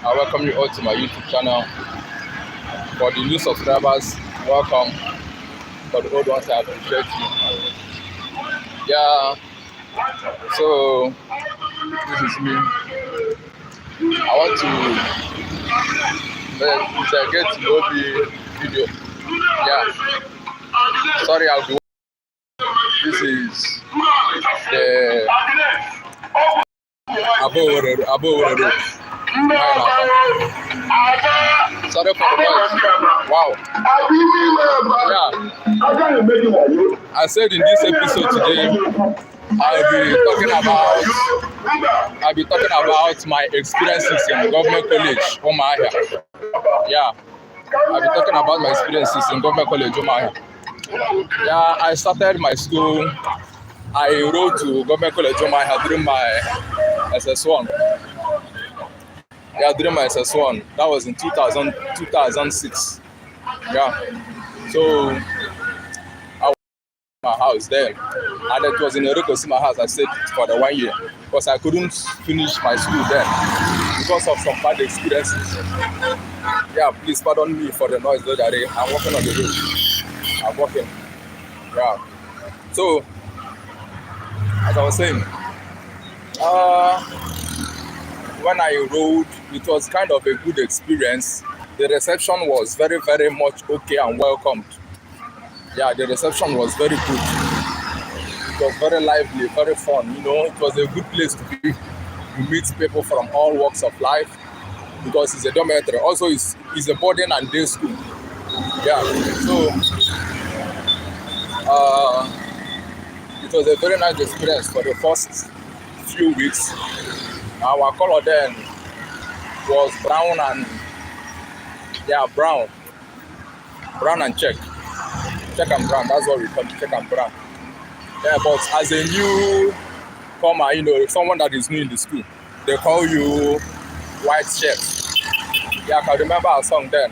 I welcome you all to my YouTube channel. For the new subscribers, welcome. For the old ones, I appreciate you. Yeah, so this is me. I want to get to know the video. Yeah, sorry, I'll be. This is the Abo. Sorry for the noise. Wow. Yeah. I said in this episode today, I'll be talking about my experiences in government college, Umuahia. Yeah. I'll be talking about my experiences in government college, Umuahia. Yeah, I started my school. I enrolled to government college, Umuahia during my SS1. Yeah, during my SS1. That was in 2006. Yeah. So I was in my house then. And it was in Erikosima house. I stayed for the 1 year because I couldn't finish my school then because of some bad experiences. Yeah, please pardon me for the noise though, Daddy. I'm walking on the road. I'm walking. Yeah. So, as I was saying, when I enrolled, it was kind of a good experience. The reception was very, very much okay and welcomed. Yeah, the reception was very good. It was very lively, very fun. You know, it was a good place to be. You meet people from all walks of life because it's a dormitory. Also, it's a boarding and day school. Yeah, so it was a very nice experience for the first few weeks. Our color then was brown and brown and check and brown. That's what we call it, check and brown. Yeah, but as a new comer, you know, someone that is new in the school, they call you white shirt. Yeah, I can remember our song then.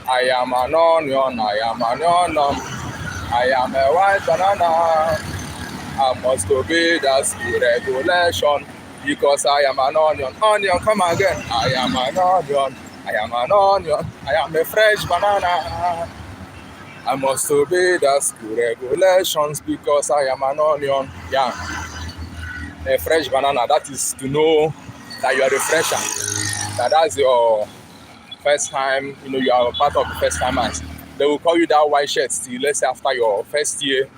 I am an onion, I am an onion, I am a white banana. I must obey the school regulation because I am an onion. Onion, come again. I am an onion. I am an onion. I am a fresh banana. I must obey the school regulations because I am an onion. Yeah. A fresh banana. That is to know that you are a fresher. That's your first time. You know, you are part of the first timers. They will call you that white shirt till let's say after your first year.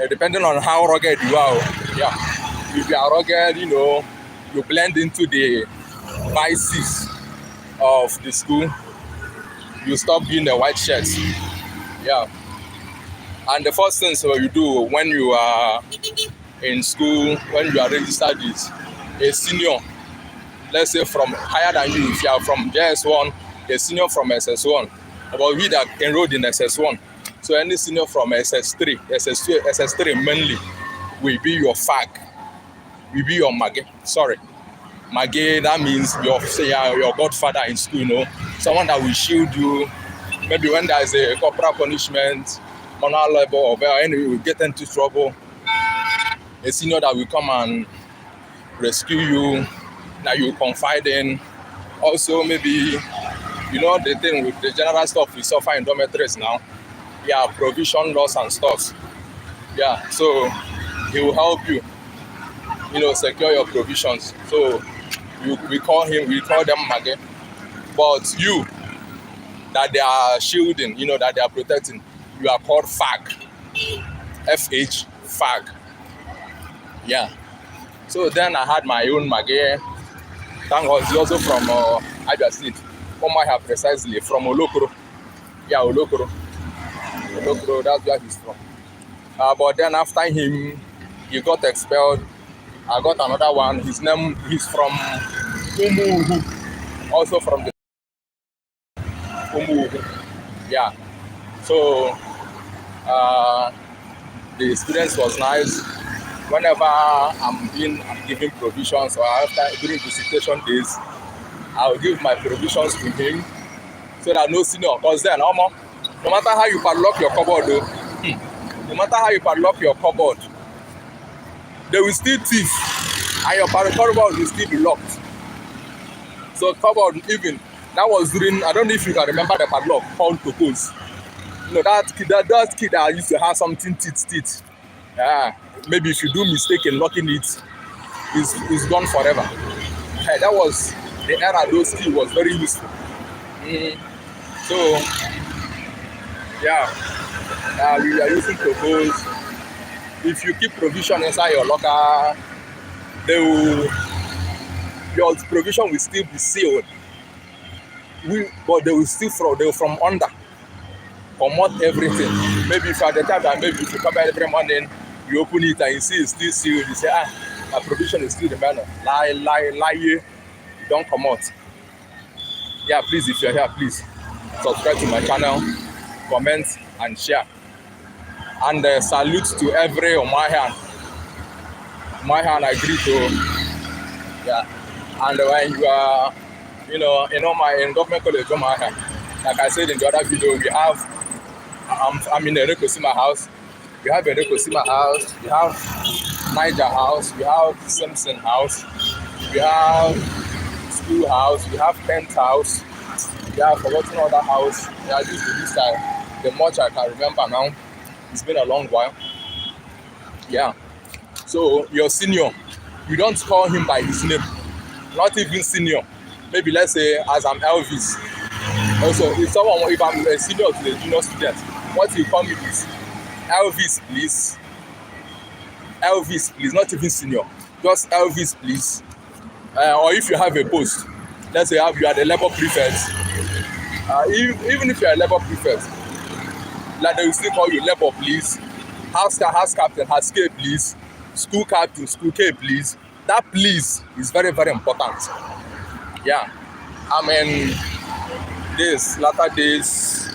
Depending on how rugged you are, yeah. If you are rugged, you know, you blend into the vices of the school. You stop being a white shirt, yeah. And the first things you do when you are in school, when you are registered, is a senior. Let's say from higher than you. If you are from JS1, a senior from SS1. But we that enrolled in SS1. So any senior from SS3, SS2, SS3 mainly will be your fag, will be your mage. Sorry, mage, that means your godfather in school, you know, someone that will shield you. Maybe when there is a corporal punishment, manual labor, or anyway, you will get into trouble. A senior that will come and rescue you, that you confide in. Also, maybe, you know, the thing with the general stuff we suffer in dormitories now. Yeah, provision loss and stuff. Yeah, so he will help you, you know, secure your provisions. So we call them mage. But you, that they are shielding, you know, that they are protecting, you are called fag. FH, fag. Yeah. So then I had my own mage. Thank God, he's also from Abia State. Umuahia precisely, from Olokoro. Yeah, Olokoro, that's where he's from. But then after him, he got expelled. I got another one. He's from Umuahia, also from the Umuahia. Yeah. So the experience was nice. Whenever I'm giving provisions or during visitation days, I'll give my provisions to him so that no senior, because then no matter how you padlock your cupboard, they will still thief, and your cupboard will still be locked. So cupboard even, that was during, I don't know if you can remember the padlock called Coco's. That kid that used to have something teeth. Yeah, maybe if you do mistake in locking it, it's gone forever. That was the era those keys was very useful. So yeah, we are using Coco's. If you keep provision inside your locker, your provision will still be sealed. But they will from under comot everything. Maybe if at the time that maybe if you come back every morning, you open it and you see it's still sealed, you say, my provision is still the man. Lie, you don't come out. Yeah, please, if you're here, please subscribe to my channel, comment and share. And salute to every Umuahia. Umuahia I agree to. Yeah. And when you are, in government college Umuahia, like I said in the other video, we have, I'm in Erekosima house. We have Erekosima house. We have Niger house. We have Simpson house. We have school house. We have Kent house. We have forgotten other house. Yeah, this time, the much I can remember now. It's been a long while. Yeah. So your senior, you don't call him by his name. Not even senior. Maybe let's say as I'm Elvis. Also, if I'm a senior to the junior student, what you call me is Elvis, please. Elvis, please. Not even senior. Just Elvis, please. Or if you have a post, let's say you are the labor prefect. Even if you are a labor prefect, like they will still call you labor, please. House captain, house K, please. School captain, school K, please. That please is very, very important. Yeah. I mean, this latter days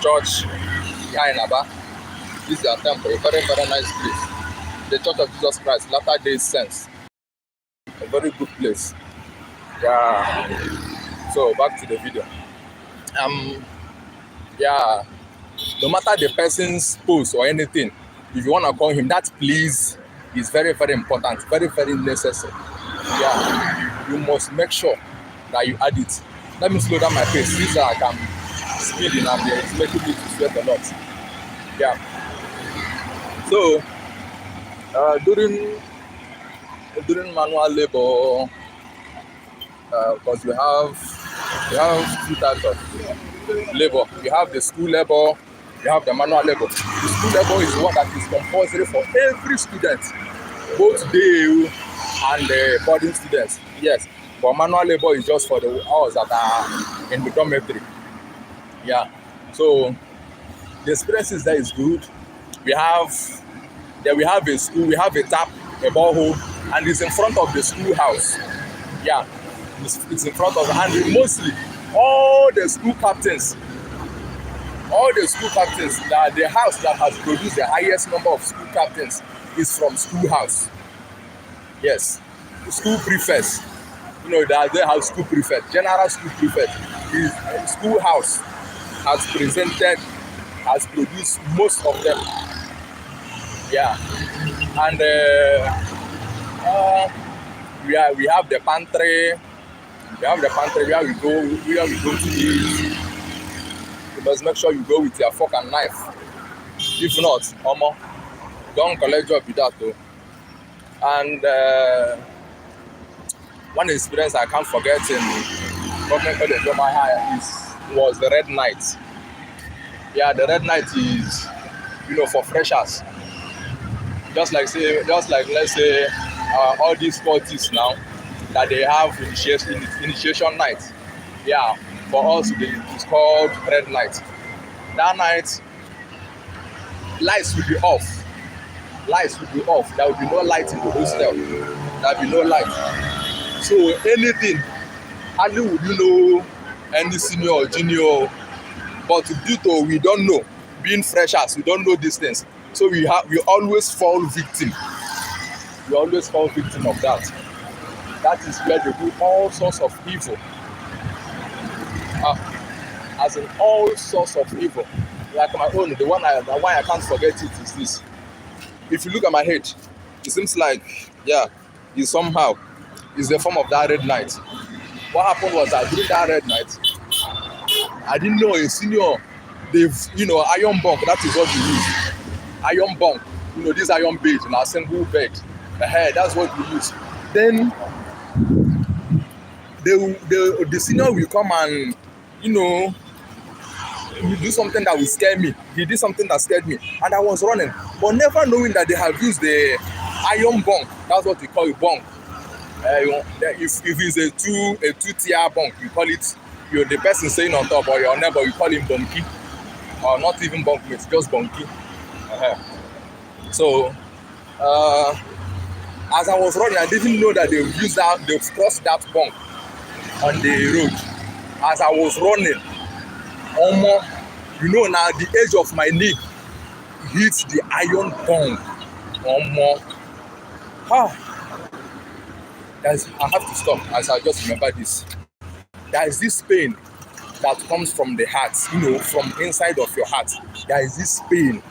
church here in Aba. This is a temple, a very, very nice place. The Church of Jesus Christ, latter days sense. A very good place. Yeah. So back to the video. Yeah. No matter the person's post or anything, if you want to call him, that please is very, very important, very, very necessary. Yeah, you must make sure that you add it. Let me slow down my pace. This I'm speeding and it's making me to sweat a lot. Yeah. So during manual labor, because we have two types of labor. We have the school labor. You have the manual labor. The school labor is one that is compulsory for every student, both day and the boarding students. Yes, but manual labor is just for the hours that are in the dormitory. Yeah, so the experiences there is good. We have a school, we have a tap, a borehole, and it's in front of the schoolhouse. Yeah, it's in front of, and mostly all the school captains, that the house that has produced the highest number of school captains is from schoolhouse. Yes, school prefects. That they have school prefect, general school prefect. Is schoolhouse has produced most of them. Yeah, and we have the pantry. We have the pantry where we go to eat. You must make sure you go with your fork and knife. If not, don't collect job with that though. And one experience I can't forget in government college Umuahia was the red night. Yeah, the red night is for freshers. Just like let's say all these parties now that they have initiation night. Yeah. For us, it's called red night. That night, lights will be off. There will be no light in the hostel. There will be no light. So anything, hardly would you know any senior or junior. But due to we don't know, being freshers, we don't know these things. So we always fall victim. We always fall victim of that. That is where they do all sorts of evil. As in all sorts of evil. Like my own, the one I can't forget it is this. If you look at my head, it seems like, it's the form of that red night. what happened was that during that red night, I didn't know a senior, they've, iron bunk, that is what we use. Iron bunk, this iron bed, a single bed. That's what we use. Then the senior will come and, do something that will scare me. He did something that scared me, and I was running, but never knowing that they have used the iron bunk. That's what we call a bunk. If it's a two-tier bunk, you call it, the person staying on top or your neighbor, you call him bunky, or not even bunkmate, just bunky. So as I was running, I didn't know that they've crossed that bunk on the road. As I was running, now the edge of my knee hit the iron bunk. I have to stop as I just remember this. There is this pain that comes from the heart, from inside of your heart. There is this pain.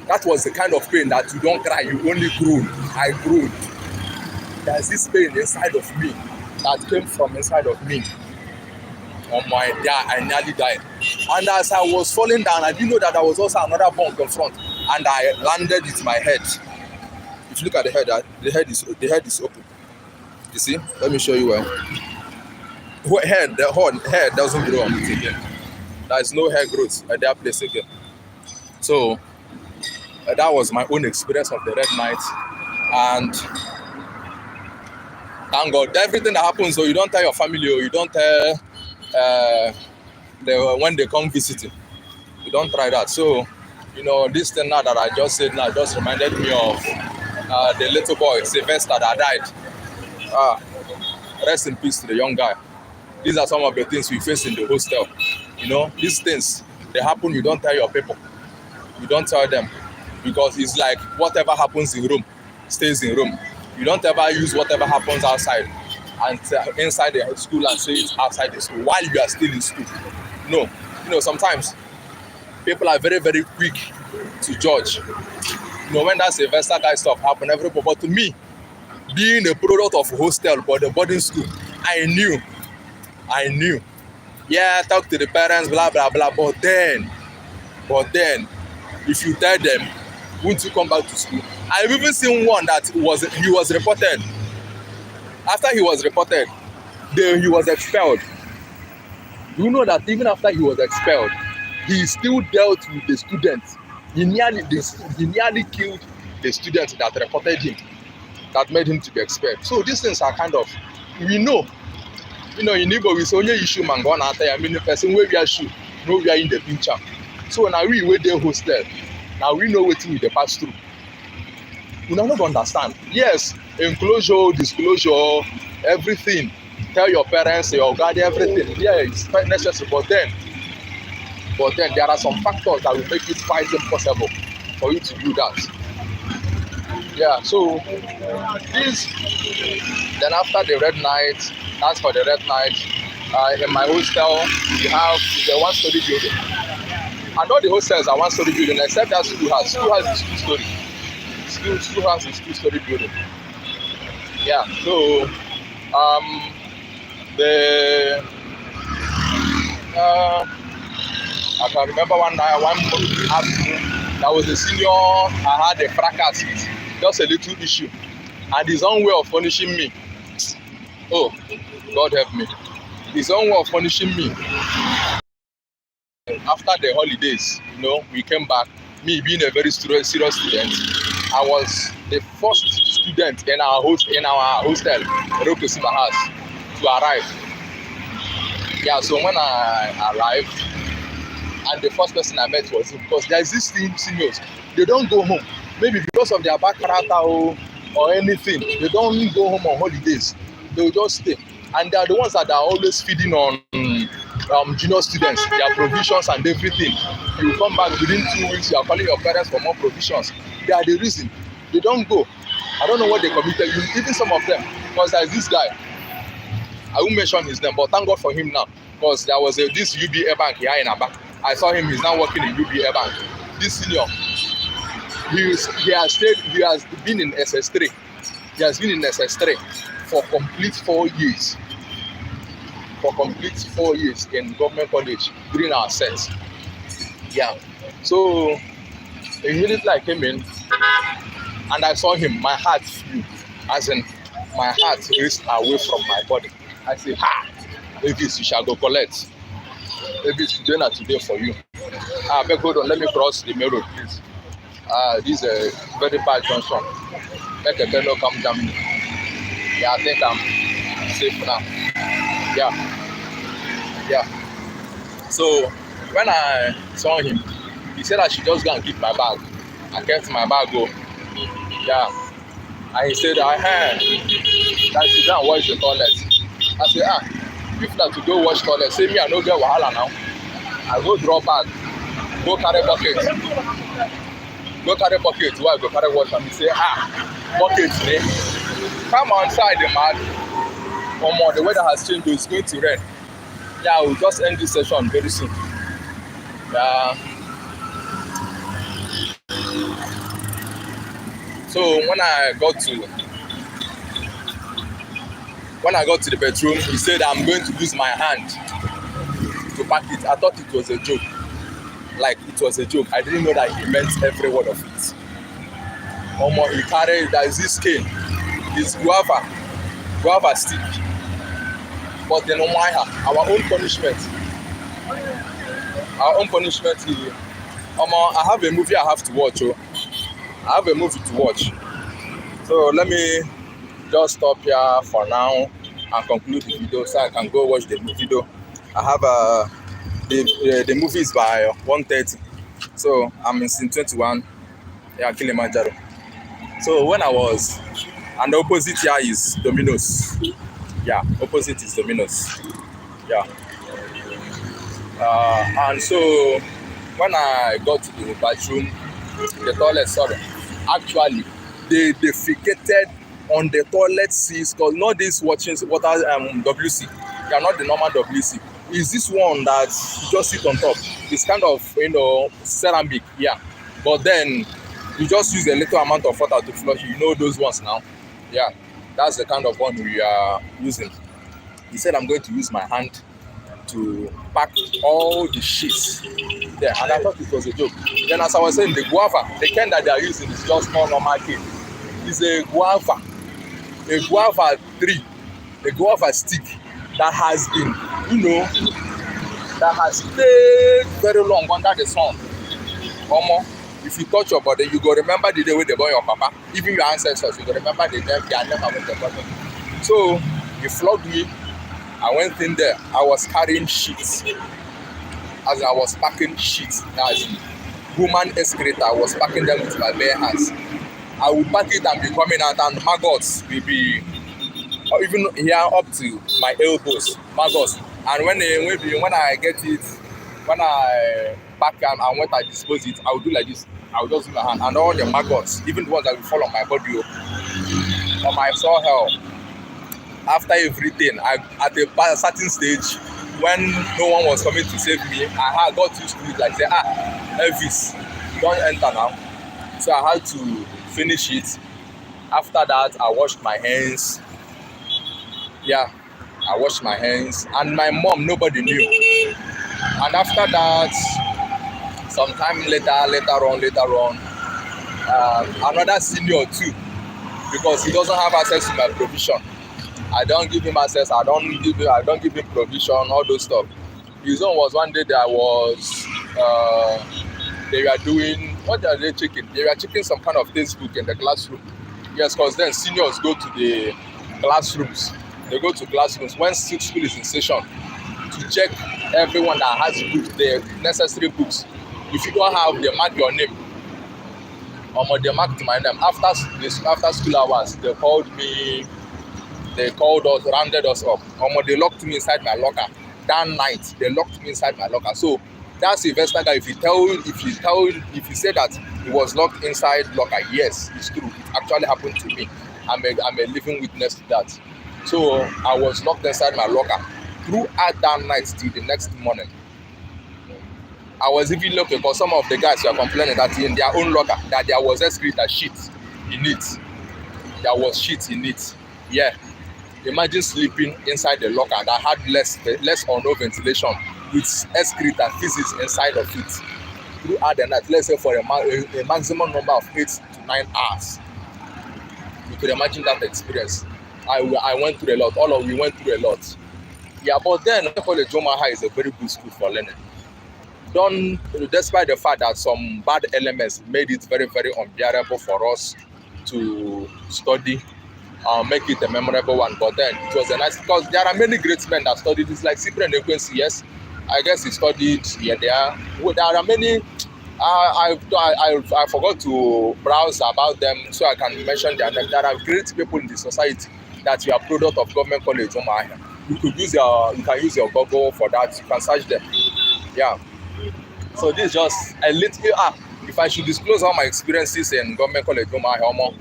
That was the kind of pain that you don't cry, you only groan. I groaned. There is this pain inside of me that came from inside of me. I nearly died. And as I was falling down, I didn't know that there was also another bump in front, and I landed with my head. If you look at the head, the head is open. You see? Let me show you well. The hair doesn't grow on it again. There is no hair growth at that place again. So that was my own experience of the red night, and thank God, everything that happens, so you don't tell your family, or you don't tell when they come visiting. You don't try that. So, this thing now that I just said now just reminded me of the little boy, Sylvester, that died. Rest in peace to the young guy. These are some of the things we face in the hostel. These things, they happen, you don't tell your people. You don't tell them. Because it's like whatever happens in room stays in room. You don't ever use whatever happens outside and inside the school and say it outside the school while you are still in school. No. Sometimes people are very, very quick to judge. When that Sylvester guy stuff happened, everybody, but to me, being a product of a hostel but the boarding school, I knew. Yeah, talk to the parents, blah, blah, blah. But then, if you tell them, won't you come back to school? I've even seen one that he was reported. After he was reported, he was expelled. You know that even after he was expelled, he still dealt with the students. He nearly killed the student that reported him, that made him to be expelled. So these things are kind of, we know. In Igbo, we say, only issue man go on after the person where we are shoe, no we are in the pincher. So now we wait there hostel. Now we know what we pass through. You don't understand. Yes, enclosure, disclosure, everything. Tell your parents, your guardian, everything. Yeah, it's quite necessary. But then there are some factors that will make it quite impossible for you to do that. Yeah, so then after the red night, that's for the red night. In my hostel, we have the one-story building. And all the hostels are one-story building, except that school has this two-story. School has this two-story building. Yeah, so I can remember one afternoon, there was a senior I had a fracas with, just a little issue, and his own way of punishing me. Oh, God help me. His own way of punishing me. After the holidays, we came back. Me being a very serious student, I was the first student in our hostel, Rokosima house, to arrive. Yeah, so when I arrived, and the first person I met was him, because there's this thing, seniors, they don't go home. Maybe because of their bad character or anything, they don't go home on holidays. They will just stay. And they are the ones that are always feeding on junior students, their provisions and everything. You come back within 2 weeks, you are calling your parents for more provisions. They are the reason. They don't go. I don't know what they committed, even some of them. Because there is this guy, I won't mention his name, but thank God for him now. Because there was this UBA bank here in Aba. I saw him, he's now working in UBA bank. This senior, he has been in SS3. He has been in SS3 for complete 4 years. for complete 4 years in government college during our set. Yeah. So immediately I came in and I saw him, my heart flew. As in, my heart raced away from my body. I said, ha! Davis, you shall go collect. Davis, dinner today for you. Beg, hold on, let me cross the main road, please. This is a very bad junction. Make a fellow come down. Yeah, I think I'm safe now. Yeah. So when I saw him, he said I should just go and keep my bag. I kept my bag go. Yeah. And he said, that I should go and wash the toilet. I said, if not to go wash toilet, say me I no get wahala now. I go draw bag, go carry bucket. Why I go carry wash? And he say, bucket, ne? Come outside the man. The weather has changed, it's going to rain. Yeah, we'll just end this session very soon. Yeah. So when I got to the bedroom, he said I'm going to use my hand to pack it. I thought it was a joke. Like it was a joke. I didn't know that he meant every word of it. He carried, there is this cane. It's guava stick. But then Umuahia, our own punishment is, I have a movie I have to watch. I have a movie to watch. So let me just stop here for now and conclude the video so I can go watch the video. I have the movie is by 1:30. So I'm in scene 21. Yeah, Kilimanjaro. So when I was, and the opposite here is Domino's. Yeah, opposite is Domino's. Yeah. And so when I got to the bathroom, the toilet, actually they defecated on the toilet seats, because not this water WC. They are not the normal WC. Is this one that you just sit on top? It's kind of ceramic, yeah. But then you just use a little amount of water to flush it. You know those ones now? Yeah. That's the kind of one we are using. He said I'm going to use my hand to pack all the sheets there, and I thought it was a joke. Then as I was saying, the guava, the cane that they are using is just not normal cane. It's a guava tree, a guava stick that has been, that has stayed very long under the sun. If you touch your body, you go remember the day when they born your papa. Even your ancestors, you go remember the day they are never with the body. So he flogged me. I went in there. I was carrying sheets. As I was packing sheets, as human excreta, I was packing them with my bare hands. I would pack it and be coming out, and maggots will be even here up to my elbows. Maggots. And when I get it, when I pack and when I dispose it, I will do like this. I will just use my hand, and all the maggots, even the ones that will fall on my body, on my forehead. After everything, at a certain stage, when no one was coming to save me, I got used to it. Like say, Elvis, don't enter now. So I had to finish it. After that, I washed my hands. Yeah, I washed my hands, and my mom, nobody knew. And after that, sometime later on, another senior too, because he doesn't have access to my provision. I don't give him access. I don't give him provision. All those stuff. His own was one day there was they were doing, what are they checking? They were checking some kind of textbook in the classroom. Yes, because then seniors go to the classrooms. They go to classrooms when school is in session to check everyone that has books, the necessary books. If you don't have, they mark your name. They marked my name. After school hours, they called me. They called us, rounded us up. They locked me inside my locker. That night, they locked me inside my locker. So that Sylvester guy, if you say that he was locked inside locker, yes, it's true. It actually happened to me. I'm a living witness to that. So I was locked inside my locker throughout that night till the next morning. I was even looking because some of the guys were complaining that in their own locker that there was excreta shit in it. There was shit in it. Yeah. Imagine sleeping inside the locker that had less or no ventilation with excreta physics inside of it throughout the night. Let's say for a maximum number of 8 to 9 hours. You could imagine that experience. I went through a lot. All of we went through a lot. Yeah, but then college Umuahia is a very good school for learning. Despite the fact that some bad elements made it very, very unbearable for us to study, make it a memorable one. But then it was a nice, because there are many great men that studied. It's like Cyprian Ekwensi, yes, I guess he studied here. There are many. I forgot to browse about them so I can mention their name. There are great people in the society that you are product of government college Umuahia. You can use your Google for that. You can search them. Yeah. So this is just a little. If I should disclose all my experiences in government college Umuahia,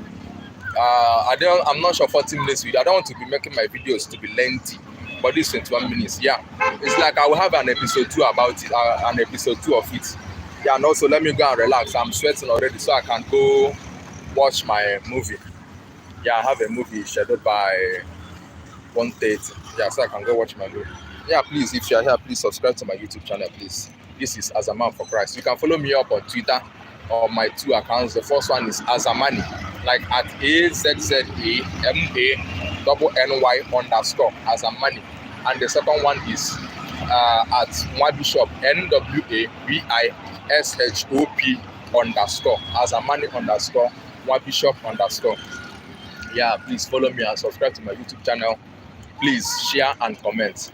I'm not sure 40 minutes video. I don't want to be making my videos to be lengthy, but this 21 minutes. Yeah, it's like I will have an episode 2 about it, an episode 2 of it. Yeah, and also let me go and relax. I'm sweating already, so I can go watch my movie. Yeah, I have a movie scheduled by 1:30. Yeah, so I can go watch my movie. Yeah, please, if you are here, please subscribe to my YouTube channel, please. This is As a Man for Christ. You can follow me up on Twitter on my 2 accounts. The first one is Azamani, like at AZZAMANY Azamani, and the second one is at Mwabishop NWABISHOP Azamani Mwabishop . Yeah, please follow me and subscribe to my YouTube channel. Please share and comment.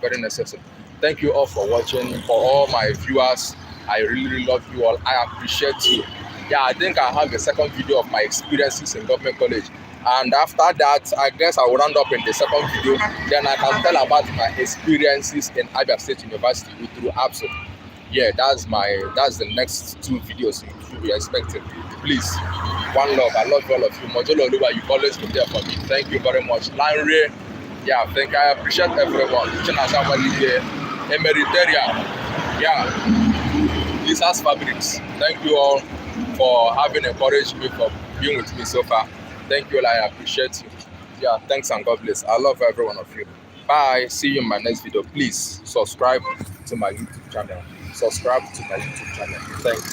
Very necessary. Thank you all for watching. For all my viewers, I really love you all. I appreciate you. Yeah, I think I have a second video of my experiences in government college, and after that I guess I will round up in the second video. Then I can tell about my experiences in Abia State University through ABSO. Yeah, that's the next 2 videos you should be expecting. Please, one love. I love all of you. Mojolo Oluwa, you've always been there for me. Thank you very much. Lanre, yeah, I appreciate everyone. Emeriteria, yeah, Lisa's Fabrics. Thank you all for having encouraged me, for being with me so far. Thank you all. I appreciate you. Yeah, thanks and God bless. I love every one of you. Bye. See you in my next video. Please subscribe to my YouTube channel. Thank you.